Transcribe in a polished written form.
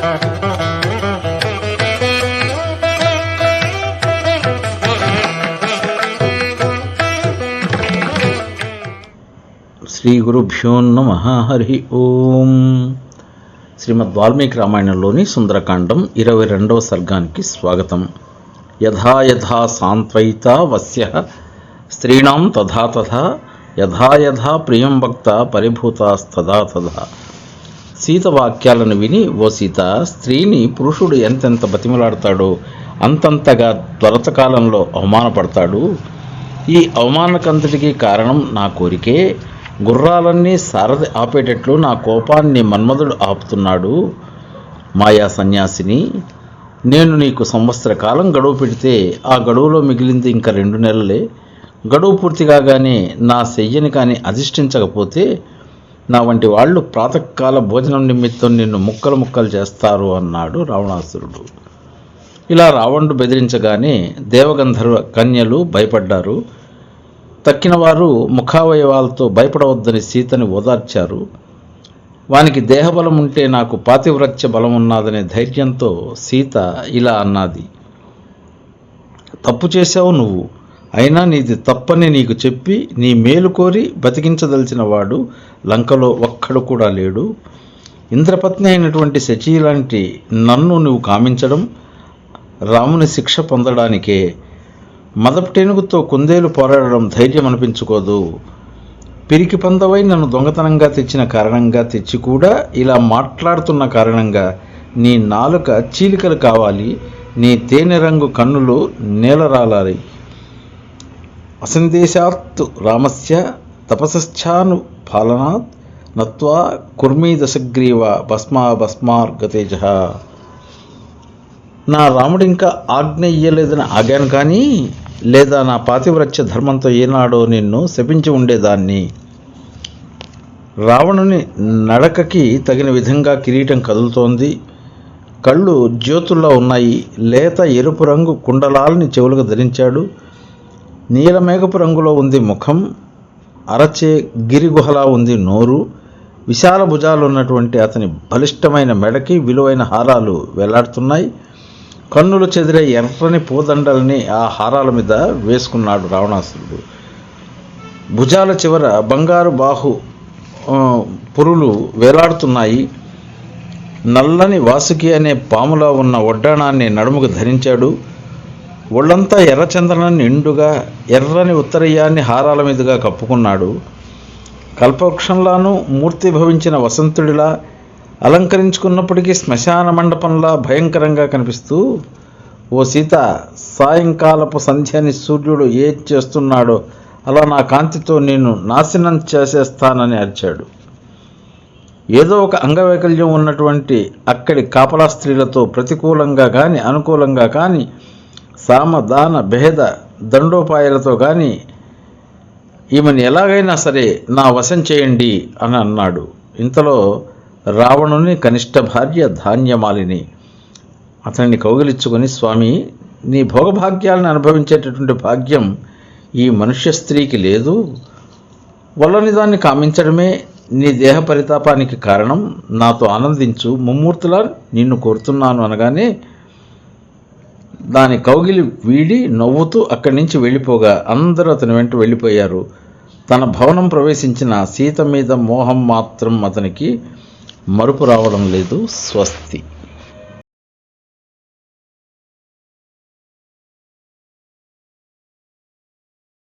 శ్రీ గురుభ్యో నమః. హరి ఓం. శ్రీమద్ వాల్మీకి రామాయణంలోని సుందరకాండం 22వ సర్గానికి స్వాగతం. యథా యథా సాంత్వయితా వస్యః స్త్రీణాం తథా తథా యథా యథా ప్రియం భక్త పరిభూతాస్తథా తథా. సీత వాక్యాలను విని, ఓ సీత, స్త్రీని పురుషుడు ఎంతెంత బతిమలాడతాడో అంతంతగా త్వరత కాలంలో అవమానపడతాడు. ఈ అవమానకంతటికి కారణం నా కోరికే. గుర్రాలన్నీ సారథి ఆపేటట్లు నా కోపాన్ని మన్మధుడు ఆపుతున్నాడు. మాయా సన్యాసిని, నేను నీకు సంవత్సర కాలం గడువు పెడితే ఆ గడువులో మిగిలింది ఇంకా 2 నెలలే. గడువు పూర్తి కాగానే నా శయ్యని కానీ అధిష్ఠించకపోతే నా వంటి వాళ్ళు ప్రాతకాల భోజనం నిమిత్తం నిన్ను ముక్కలు ముక్కలు చేస్తారు అన్నాడు రావణాసురుడు. ఇలా రావణుడు బెదిరించగానే దేవగంధర్వ కన్యలు భయపడ్డారు. తక్కిన వారు ముఖావయవాలతో భయపడవద్దని సీతని ఓదార్చారు. వానికి దేహబలం ఉంటే నాకు పాతివ్రత్య బలం ఉన్నదనే ధైర్యంతో సీత ఇలా అన్నది. తప్పు చేశావు నువ్వు, అయినా నీది తప్పని నీకు చెప్పి నీ మేలు కోరి బతికించదలిచిన వాడు లంకలో ఒక్కడు కూడా లేడు. ఇంద్రపత్ని అయినటువంటి శచీ లాంటి నన్ను నువ్వు కామించడం రాముని శిక్ష పొందడానికే. మదపుటేనుగుతో కుందేలు పోరాడడం ధైర్యం అనిపించుకోదు. పిరికి పందవై నన్ను దొంగతనంగా తెచ్చిన కారణంగా తెచ్చి కూడా ఇలా మాట్లాడుతున్న కారణంగా నీ నాలుక చీలికలు కావాలి, నీ తేనె రంగు కన్నులు నేలరాలాలి. అసందేశాత్తు రామస్య తపసశ్చాను పాలనాత్ నత్వా కుర్మీ దశగ్రీవ భస్మార్గతేజ. నా రాముడు ఇంకా ఆజ్ఞ ఇయ్యలేదని ఆగాను కానీ, లేదా నా పాతివ్రత్య ధర్మంతో ఏనాడో నిన్ను శపించి ఉండేదాన్ని. రావణుని నడకకి తగిన విధంగా కిరీటం కదులుతోంది. కళ్ళు జ్యోతుల్లో ఉన్నాయి. లేత ఎరుపు రంగు కుండలాల్ని చెవులకు ధరించాడు. నీలమేఘపు రంగులో ఉంది ముఖం. అరచే గిరిగుహలా ఉంది నోరు. విశాల భుజాలు ఉన్నటువంటి అతని బలిష్టమైన మెడకి విలువైన హారాలు వేలాడుతున్నాయి. కన్నులు చెదిరే ఎర్రని పూదండల్ని ఆ హారాల మీద వేసుకున్నాడు రావణాసురుడు. భుజాల చివర బంగారు బాహు పురులు వేలాడుతున్నాయి. నల్లని వాసుకి అనే పాములా ఉన్న వడ్డాణాన్ని నడుముకు ధరించాడు. ఒళ్ళంతా ఎర్రచందనాన్ని నిండుగా ఎర్రని ఉత్తరయ్యాన్ని హారాల మీదుగా కప్పుకున్నాడు. కల్పవృక్షంలానూ మూర్తి భవించిన వసంతుడిలా అలంకరించుకున్నప్పటికీ శ్మశాన మండపంలా భయంకరంగా కనిపిస్తూ, ఓ సీత, సాయంకాలపు సంధ్యని సూర్యుడు ఏం చేస్తున్నాడో అలా నా కాంతితో నేను నాశనం చేసేస్తానని అరిచాడు. ఏదో ఒక అంగవైకల్యం ఉన్నటువంటి అక్కడి కాపలా స్త్రీలతో ప్రతికూలంగా కానీ అనుకూలంగా కానీ సామదాన భేద దండోపాయాలతో కానీ ఈమెను ఎలాగైనా సరే నా వశం చేయండి అని అన్నాడు. ఇంతలో రావణుని కనిష్ట భార్య ధాన్యమాలిని అతన్ని కౌగిలించుకొని, స్వామి, నీ భోగభాగ్యాలను అనుభవించేటటువంటి భాగ్యం ఈ మనుష్య స్త్రీకి లేదు. వల్లని దాన్ని కామించడమే నీ దేహ పరితాపానికి కారణం. నాతో ఆనందించు, ముమ్మూర్తులా నిన్ను కోరుతున్నాను అనగానే దాని కౌగిలి వీడి నవ్వుతూ అక్కడి నుంచి వెళ్ళిపోగా అందరూ అతని వెంట వెళ్ళిపోయారు. తన భవనం ప్రవేశించిన సీత మీద మోహం మాత్రం అతనికి మరుపు రావడం లేదు. స్వస్తి.